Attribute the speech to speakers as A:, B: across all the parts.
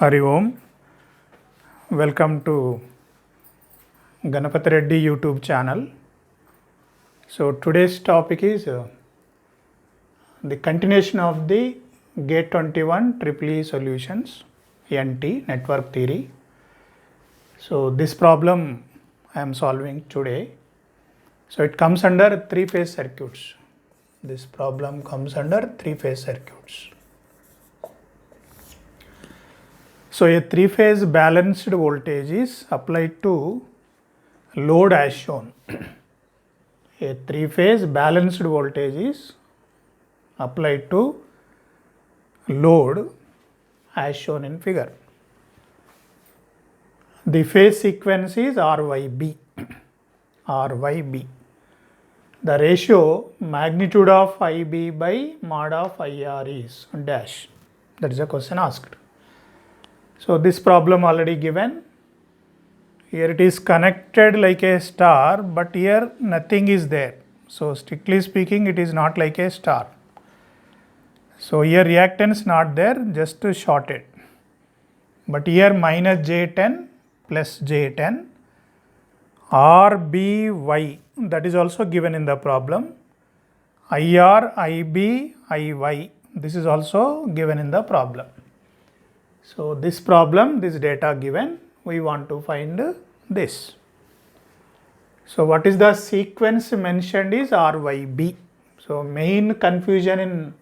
A: Hari Om. Welcome to Ganapati Reddy YouTube channel. So today's topic is the continuation of the GATE 21 EEE solutions NT network theory. So this problem I am solving today. So it comes under three-phase circuits. This problem comes under three-phase circuits. So a three-phase balanced voltage is applied to load as shown. A three-phase balanced voltage is applied to load as shown in figure. The phase sequence is RYB. RYB. The ratio magnitude of IB by mod of IR is dash. That is a question asked. So this problem already given. Here it is connected like a star, but here nothing is there. So strictly speaking, it is not like a star. So here reactance not there, just shorted. But here minus J10 plus J10 RBY, that is also given in the problem. IR, IB, IY, this is also given in the problem. So this problem, this data given, we want to find this. So what is the sequence mentioned is RYB. So main confusion in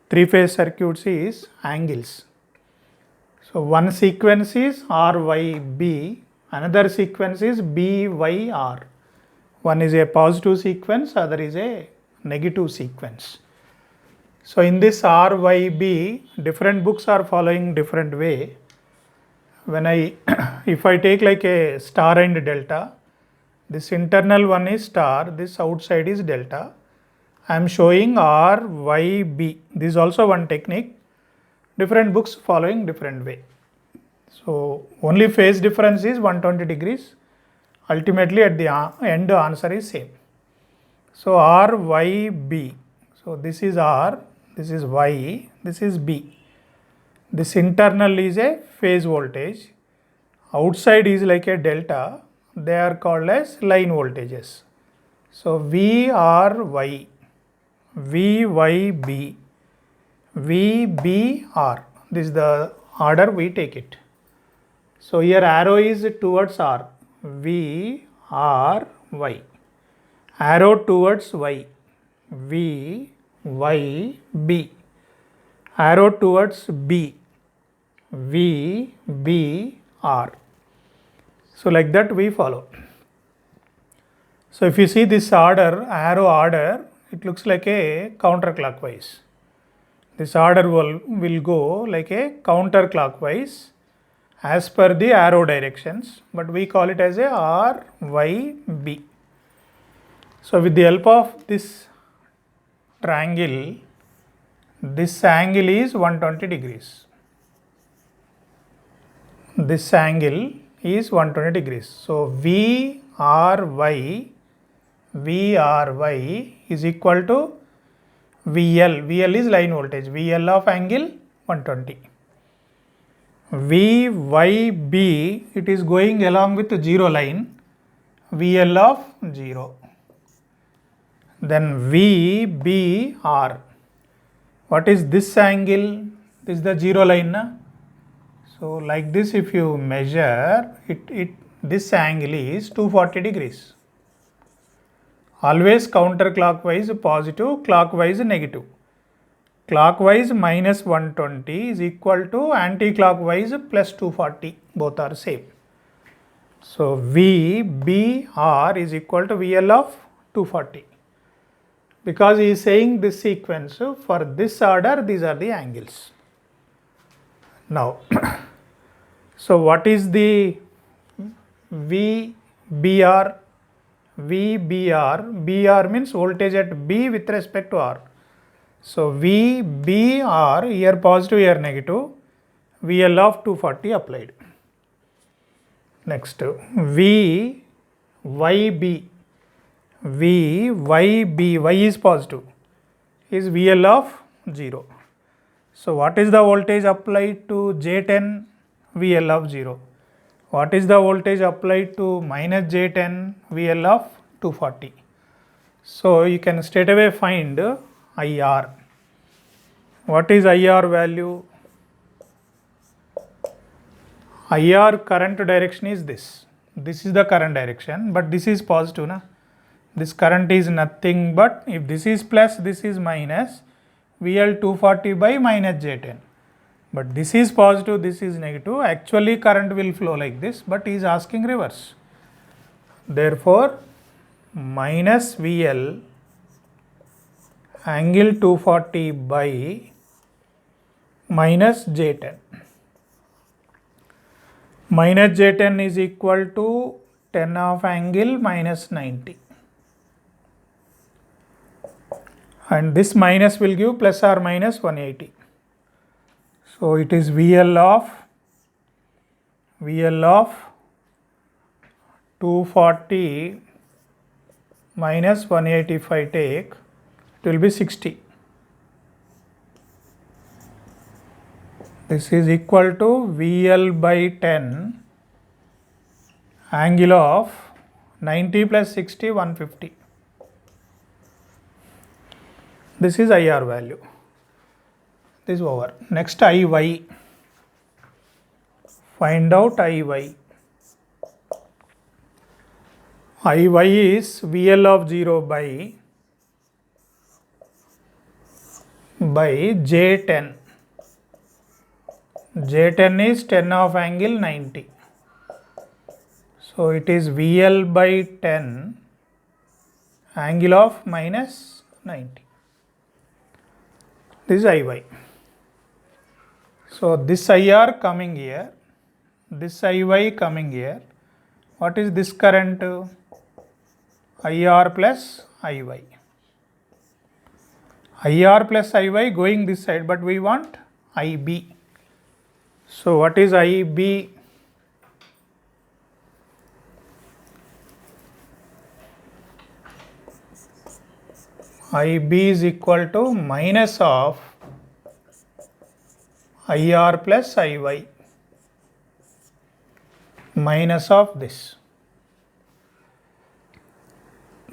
A: three-phase circuits is angles. So one sequence is RYB, another sequence is BYR. One is a positive sequence, other is a negative sequence. So in this RYB, different books are following different way. When if I take like a star and delta, this internal one is star, this outside is delta. I am showing RYB. This is also one technique. Different books following different way. So only phase difference is 120 degrees. Ultimately at the end answer is same. So RYB. So this is R, this is Y, this is B. This internal is a phase voltage. Outside is like a delta. They are called as line voltages. So VRY, VYB, VBR. This is the order we take it. So here arrow is towards R, V, R, Y. Arrow towards Y, V, Y, B. Arrow towards B, V, B, R. So like that we follow. So if you see this order, arrow order, it looks like a counterclockwise. This order will go like a counterclockwise as per the arrow directions, but we call it as a R, Y, B. So with the help of this triangle, this angle is 120 degrees. This angle is 120 degrees. So VRY is equal to VL. VL is line voltage. VL of angle 120. VYB, it is going along with the zero line. VL of 0. Then VBR. What is this angle? This is the zero line. Na? So like this, if you measure this angle is 240 degrees. Always counterclockwise positive, clockwise negative. Clockwise minus 120 is equal to anti-clockwise plus 240. Both are same. So VBR is equal to VL of 240. Because he is saying this sequence, for this order, these are the angles. Now, so what is the VBR? VBR, BR means voltage at B with respect to R. So VBR, here positive, here negative, VL of 240 applied. Next, VYB. VYB, Y is positive, is VL of 0. So what is the voltage applied to J10? VL of 0. What is the voltage applied to minus J10 VL of 240? So you can straight away find IR. What is IR value? IR current direction is this. This is the current direction, but this is positive. Na? This current is nothing but, if this is plus, this is minus, VL 240 by minus J10. But this is positive, this is negative. Actually current will flow like this, but he is asking reverse. Therefore, minus VL angle 240 by minus J10. Minus J10 is equal to 10 of angle minus 90. And this minus will give plus or minus 180. So it is VL of 240 minus 185 take, it will be 60. This is equal to VL by 10 angle of 90 plus 60, 150. This is IR value. This is over. Next IY. Find out IY. IY is VL of 0 by J10. J10 is 10 of angle 90. So it is VL by 10 angle of minus 90. This is IY. So this IR coming here, this IY coming here. What is this current? IR plus IY. IR plus IY going this side, but we want IB. So what is IB? IB is equal to minus of IR plus IY, minus of this.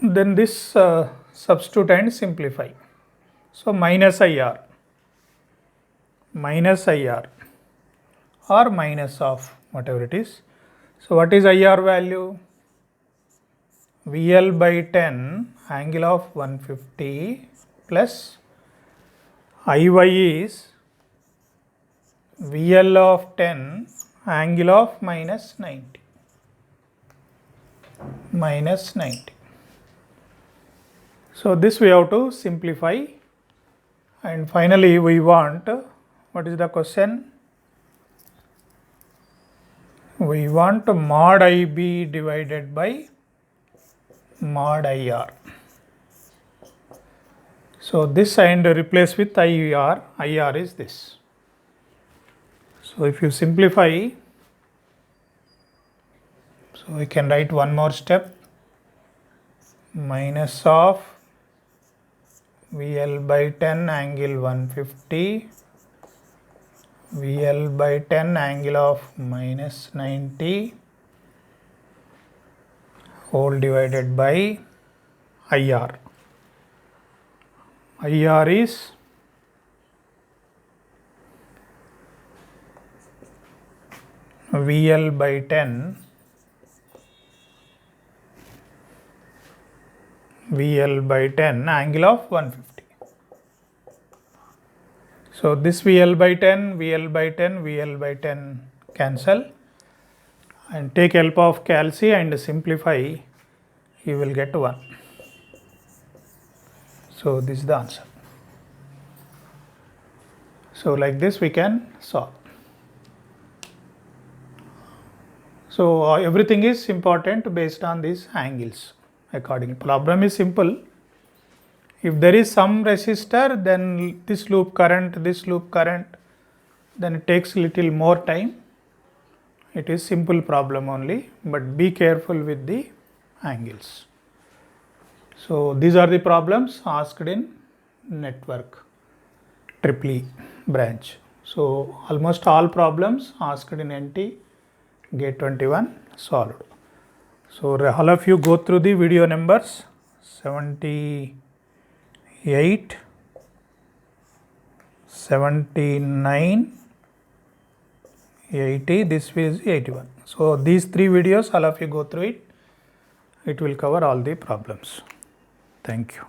A: Then this substitute and simplify. So minus IR or minus of whatever it is. So what is IR value? VL by 10 angle of 150 plus IY is VL of 10 angle of minus 90. So this we have to simplify, and finally we want, what is the question? We want mod IB divided by mod IR. So this and replace with IR. IR is this. So if you simplify, so we can write one more step, minus of VL by 10 angle 150, VL by 10 angle of minus 90 whole divided by IR. IR is VL by 10 angle of 150. So this VL by 10 cancel, and take help of calc and simplify, you will get 1. So this is the answer. So like this we can solve. So everything is important based on these angles accordingly. Problem is simple. If there is some resistor, then this loop current, then it takes little more time. It is simple problem only, but be careful with the angles. So these are the problems asked in network EEE branch. So almost all problems asked in NT GATE 21 solved. So all of you go through the video numbers 78, 79, 80, this is 81. So these 3 videos, all of you go through it. It will cover all the problems. Thank you.